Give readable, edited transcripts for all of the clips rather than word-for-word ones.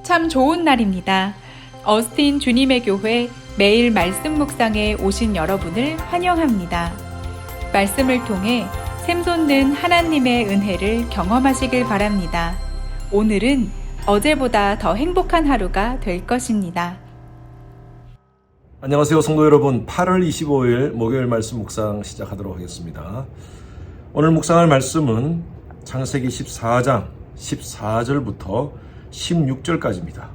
참 좋은 날입니다. 어스틴 주님의 교회 매일 말씀 묵상에 오신 여러분을 환영합니다. 말씀을 통해 샘솟는 하나님의 은혜를 경험하시길 바랍니다. 오늘은 어제보다 더 행복한 하루가 될 것입니다. 안녕하세요 성도 여러분. 8월 25일 목요일 말씀 묵상 시작하도록 하겠습니다. 오늘 묵상할 말씀은 창세기 14장 14절부터 16절까지입니다.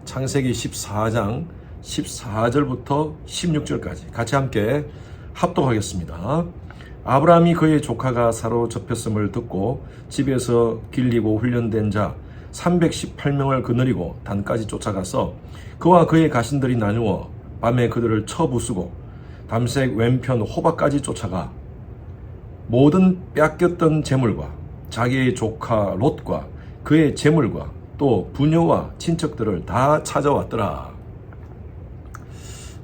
창세기 14장 14절부터 16절까지 같이 함께 합독하겠습니다. 아브라함이 그의 조카가 사로잡혔음을 듣고 집에서 길리고 훈련된 자 318명을 거느리고 단까지 쫓아가서 그와 그의 가신들이 나누어 밤에 그들을 쳐부수고 담색 왼편 호박까지 쫓아가 모든 빼앗겼던 재물과 자기의 조카 롯과 그의 재물과 또 부녀와 친척들을 다 찾아왔더라.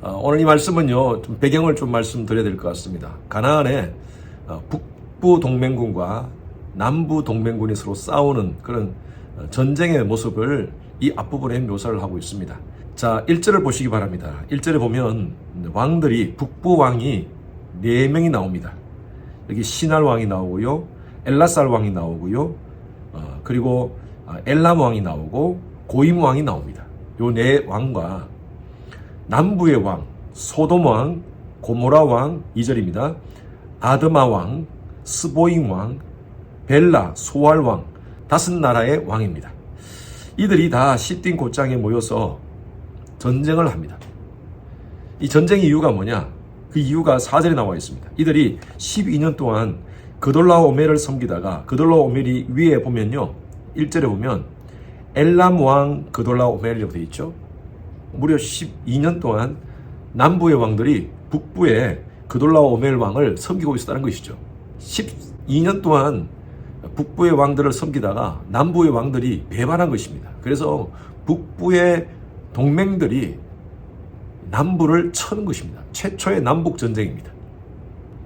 오늘 이 말씀은요, 좀 배경을 좀 말씀드려야 될 것 같습니다. 가나안에 북부 동맹군과 남부 동맹군이 서로 싸우는 그런 전쟁의 모습을 이 앞부분에 묘사를 하고 있습니다. 자, 1절을 보시기 바랍니다. 1절에 보면 왕들이 북부 왕이 4명이 나옵니다. 여기 시날 왕이 나오고요, 엘라살 왕이 나오고요, 그리고 엘람 왕이 나오고 고임 왕이 나옵니다. 요 4왕과 남부의 왕, 소돔 왕, 고모라 왕 2절입니다. 아드마 왕, 스보임 왕, 벨라, 소알 왕 5나라의 왕입니다. 이들이 다 시딘 곧장에 모여서 전쟁을 합니다. 이 전쟁의 이유가 뭐냐? 그 이유가 4절에 나와 있습니다. 이들이 12년 동안 그돌라오멜을 섬기다가 그돌라오멜이 위에 보면요, 1절에 보면 엘람 왕 그돌라오멜이라고 되어 있죠. 무려 12년 동안 남부의 왕들이 북부의 그돌라오멜 왕을 섬기고 있었다는 것이죠. 12년 동안 북부의 왕들을 섬기다가 남부의 왕들이 배반한 것입니다. 그래서 북부의 동맹들이 남부를 쳐는 것입니다. 최초의 남북 전쟁입니다.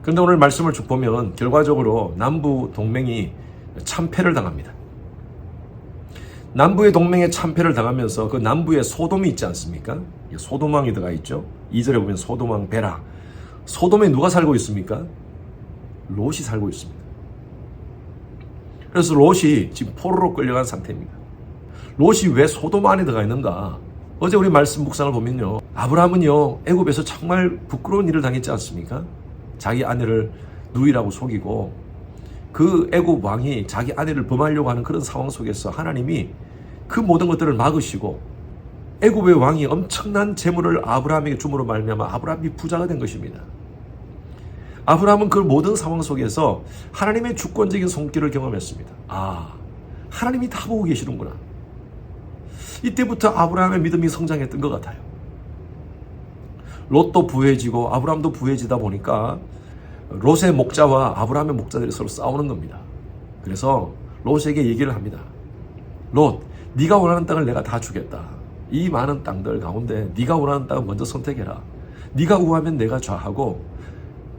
그런데 오늘 말씀을 쭉 보면 결과적으로 남부 동맹이 참패를 당합니다. 남부의 동맹에 참패를 당하면서 그 남부에 소돔이 있지 않습니까? 소돔 왕이 들어가 있죠. 2절에 보면 소돔 왕 베라. 소돔에 누가 살고 있습니까? 롯이 살고 있습니다. 그래서 롯이 지금 포로로 끌려간 상태입니다. 롯이 왜 소돔 안에 들어가 있는가? 어제 우리 말씀 묵상을 보면요, 아브라함은요 애굽에서 정말 부끄러운 일을 당했지 않습니까? 자기 아내를 누이라고 속이고 그 애굽 왕이 자기 아내를 범하려고 하는 그런 상황 속에서 하나님이 그 모든 것들을 막으시고 애굽의 왕이 엄청난 재물을 아브라함에게 줌으로 말미암아 아브라함이 부자가 된 것입니다. 아브라함은 그 모든 상황 속에서 하나님의 주권적인 손길을 경험했습니다. 아, 하나님이 다 보고 계시는구나. 이때부터 아브라함의 믿음이 성장했던 것 같아요. 롯도 부해지고 아브라함도 부해지다 보니까 롯의 목자와 아브라함의 목자들이 서로 싸우는 겁니다. 그래서 롯에게 얘기를 합니다. 롯, 네가 원하는 땅을 내가 다 주겠다. 이 많은 땅들 가운데 네가 원하는 땅을 먼저 선택해라. 네가 우하면 내가 좌하고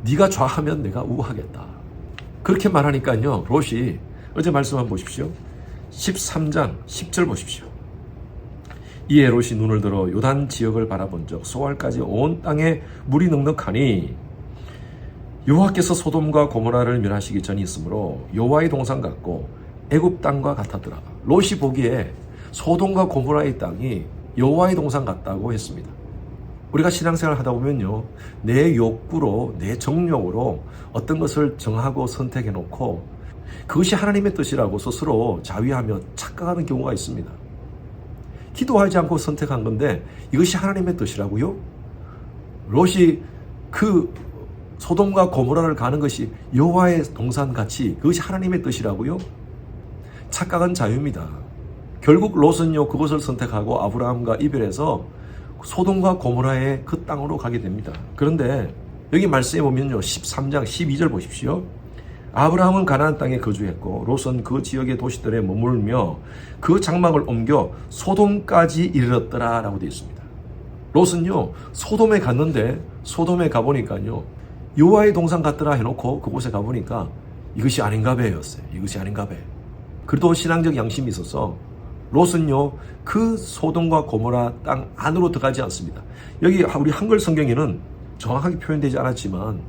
네가 좌하면 내가 우하겠다. 그렇게 말하니까요, 롯이 어제 말씀 한번 보십시오. 13장 10절 보십시오. 이에 롯이 눈을 들어 요단 지역을 바라본 적 소알까지 온 땅에 물이 넉넉하니 여호와께서 소돔과 고모라를 멸하시기 전이 있으므로 여호와의 동산 같고 애굽 땅과 같았더라. 롯이 보기에 소돔과 고모라의 땅이 여호와의 동산 같다고 했습니다. 우리가 신앙생활을 하다 보면요, 내 욕구로 내 정욕으로 어떤 것을 정하고 선택해 놓고 그것이 하나님의 뜻이라고 스스로 자위하며 착각하는 경우가 있습니다. 기도하지 않고 선택한 건데 이것이 하나님의 뜻이라고요? 롯이 그 소돔과 고모라를 가는 것이 여호와의 동산같이 그것이 하나님의 뜻이라고요? 착각은 자유입니다. 결국 롯은요 그것을 선택하고 아브라함과 이별해서 소돔과 고모라의 그 땅으로 가게 됩니다. 그런데 여기 말씀해 보면요, 13장 12절 보십시오. 아브라함은 가나안 땅에 거주했고 롯은 그 지역의 도시들에 머물며 그 장막을 옮겨 소돔까지 이르렀더라 라고 되어 있습니다. 롯은요 소돔에 갔는데 소돔에 가보니까요 여호와의 동산 같더라 해놓고 그곳에 가보니까 이것이 아닌가 배였어요. 이것이 아닌가 배. 그래도 신앙적 양심이 있어서 롯은요 그 소돔과 고모라 땅 안으로 들어가지 않습니다. 여기 우리 한글 성경에는 정확하게 표현되지 않았지만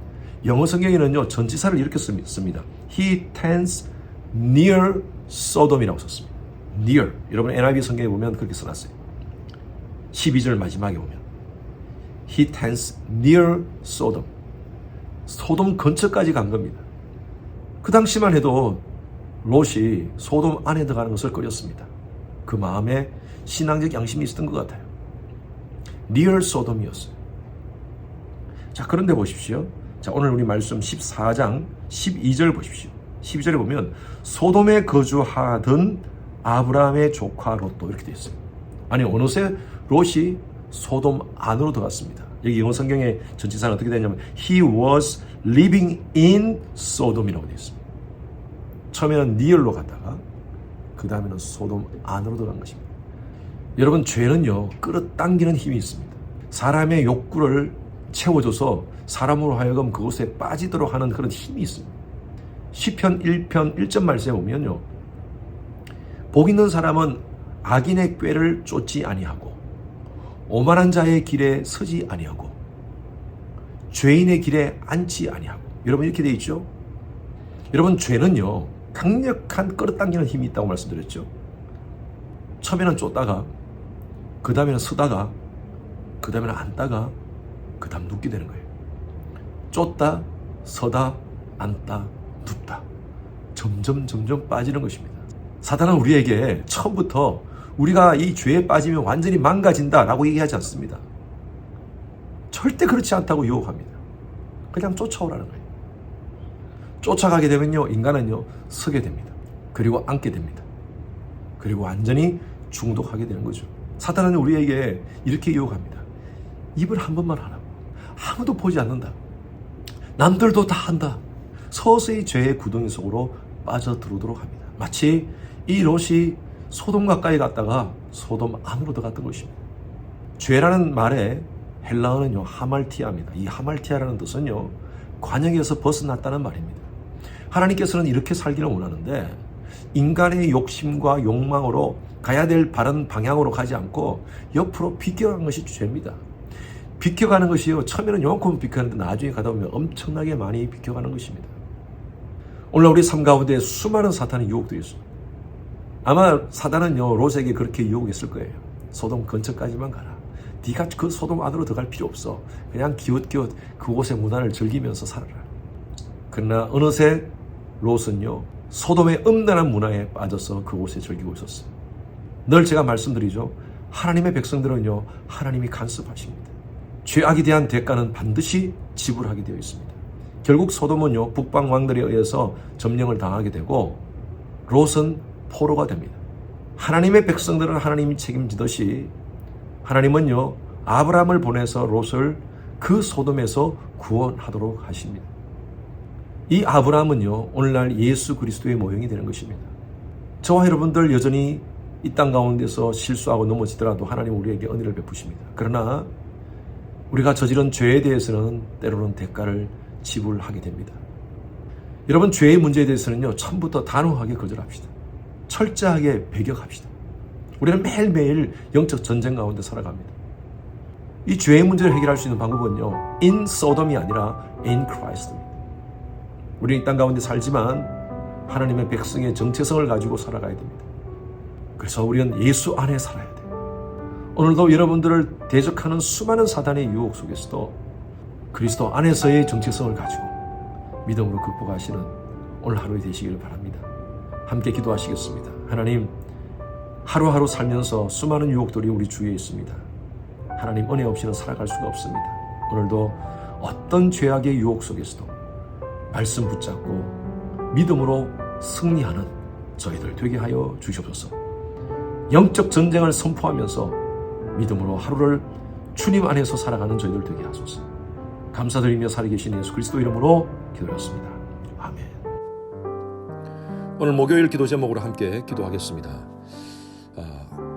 영어 성경에는요 전치사를 이렇게 씁니다. He tends near Sodom이라고 썼습니다. near. 여러분 NIV 성경에 보면 그렇게 써놨어요. 12절 마지막에 보면 He tends near Sodom. 소돔 근처까지 간 겁니다. 그 당시만 해도 롯이 소돔 안에 들어가는 것을 꺼렸습니다. 그 마음에 신앙적 양심이 있었던 것 같아요. near Sodom이었어요. 자, 그런데 보십시오. 자, 오늘 우리 말씀 14장 12절 보십시오. 12절에 보면 소돔에 거주하던 아브라함의 조카 롯도 이렇게 되어 있어요. 아니 어느새 롯이 소돔 안으로 들어갔습니다. 여기 영어 성경의 전치사는 어떻게 되냐면 He was living in Sodom이라고 되어 있습니다. 처음에는 near로 갔다가 그 다음에는 소돔 안으로 들어간 것입니다. 여러분 죄는요 끌어당기는 힘이 있습니다. 사람의 욕구를 채워줘서 사람으로 하여금 그곳에 빠지도록 하는 그런 힘이 있습니다. 시편 1편 1절 말씀에 보면요 복 있는 사람은 악인의 꾀를 쫓지 아니하고 오만한 자의 길에 서지 아니하고 죄인의 길에 앉지 아니하고. 여러분 이렇게 되어 있죠. 여러분 죄는요 강력한 끌어당기는 힘이 있다고 말씀드렸죠. 처음에는 쫓다가 그 다음에는 서다가 그 다음에는 앉다가 그 다음 눕게 되는 거예요. 쫓다 서다 앉다 눕다 점점 빠지는 것입니다. 사단은 우리에게 처음부터 우리가 이 죄에 빠지면 완전히 망가진다라고 얘기하지 않습니다. 절대 그렇지 않다고 유혹합니다. 그냥 쫓아오라는 거예요. 쫓아가게 되면요 인간은요 서게 됩니다. 그리고 앉게 됩니다. 그리고 완전히 중독하게 되는 거죠. 사단은 우리에게 이렇게 유혹합니다. 입을 한 번만 하라고. 아무도 보지 않는다. 남들도 다 한다. 서서히 죄의 구덩이 속으로 빠져들어오도록 합니다. 마치 이 롯이 소돔 가까이 갔다가 소돔 안으로 들어갔던 것입니다. 죄라는 말에 헬라어는요 하말티아입니다. 이 하말티아라는 뜻은요 관역에서 벗어났다는 말입니다. 하나님께서는 이렇게 살기를 원하는데 인간의 욕심과 욕망으로 가야 될 바른 방향으로 가지 않고 옆으로 비껴가는 것이 죄입니다. 비껴가는 것이요 처음에는 요만큼 비껴가는데 나중에 가다 보면 엄청나게 많이 비껴가는 것입니다. 오늘 우리 삶 가운데 수많은 사탄의 유혹들이 있습니다. 아마 사단은요 롯에게 그렇게 유혹했을 거예요. 소돔 근처까지만 가라. 네가 그 소돔 안으로 들어갈 필요 없어. 그냥 기웃기웃 그곳의 문화를 즐기면서 살아라. 그러나 어느새 롯은요 소돔의 음란한 문화에 빠져서 그곳에 즐기고 있었어요. 늘 제가 말씀드리죠. 하나님의 백성들은요 하나님이 간섭하십니다. 죄악에 대한 대가는 반드시 지불하게 되어 있습니다. 결국 소돔은요 북방 왕들에 의해서 점령을 당하게 되고 롯은 포로가 됩니다. 하나님의 백성들은 하나님이 책임지듯이 하나님은요 아브라함을 보내서 롯을 그 소돔에서 구원하도록 하십니다. 이 아브라함은요 오늘날 예수 그리스도의 모형이 되는 것입니다. 저와 여러분들 여전히 이 땅 가운데서 실수하고 넘어지더라도 하나님 우리에게 은혜를 베푸십니다. 그러나 우리가 저지른 죄에 대해서는 때로는 대가를 지불하게 됩니다. 여러분 죄의 문제에 대해서는요 처음부터 단호하게 거절합시다. 철저하게 배격합시다. 우리는 매일매일 영적 전쟁 가운데 살아갑니다. 이 죄의 문제를 해결할 수 있는 방법은요 in Sodom이 아니라 in Christ입니다. 우리는 이 땅 가운데 살지만 하나님의 백성의 정체성을 가지고 살아가야 됩니다. 그래서 우리는 예수 안에 살아야 돼요. 오늘도 여러분들을 대적하는 수많은 사단의 유혹 속에서도 그리스도 안에서의 정체성을 가지고 믿음으로 극복하시는 오늘 하루 되시길 바랍니다. 함께 기도하시겠습니다. 하나님, 하루하루 살면서 수많은 유혹들이 우리 주위에 있습니다. 하나님 은혜 없이는 살아갈 수가 없습니다. 오늘도 어떤 죄악의 유혹 속에서도 말씀 붙잡고 믿음으로 승리하는 저희들 되게 하여 주시옵소서. 영적 전쟁을 선포하면서 믿음으로 하루를 주님 안에서 살아가는 저희들 되게 하소서. 감사드리며 살아계신 예수 그리스도 이름으로 기도했습니다. 아멘. 오늘 목요일 기도 제목으로 함께 기도하겠습니다.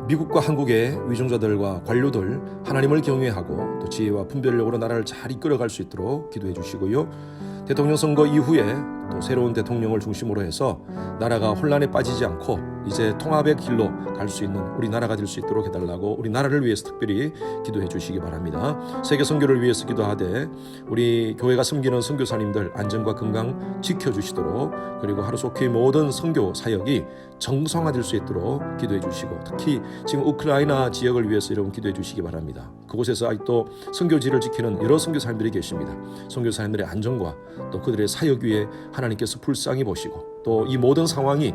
미국과 한국의 위정자들과 관료들 하나님을 경외하고 또 지혜와 분별력으로 나라를 잘 이끌어갈 수 있도록 기도해 주시고요. 대통령 선거 이후에 또 새로운 대통령을 중심으로 해서 나라가 혼란에 빠지지 않고 이제 통합의 길로 갈 수 있는 우리 나라가 될 수 있도록 해달라고 우리 나라를 위해서 특별히 기도해 주시기 바랍니다. 세계 선교를 위해서 기도하되 우리 교회가 섬기는 선교사님들 안전과 건강 지켜주시도록, 그리고 하루속히 모든 선교 사역이 정상화될 수 있도록 기도해 주시고, 특히 지금 우크라이나 지역을 위해서 여러분 기도해 주시기 바랍니다. 그곳에서 아직도 선교지를 지키는 여러 선교사님들이 계십니다. 선교사님들의 안전과 또 그들의 사역 위에 하나님께서 불쌍히 보시고, 또 이 모든 상황이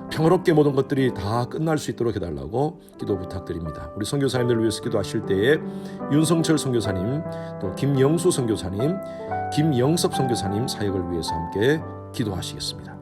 평화롭게 모든 것들이 다 끝날 수 있도록 해달라고 기도 부탁드립니다. 우리 선교사님들을 위해서 기도하실 때에 윤성철 선교사님, 또 김영수 선교사님, 김영섭 선교사님 사역을 위해서 함께 기도하시겠습니다.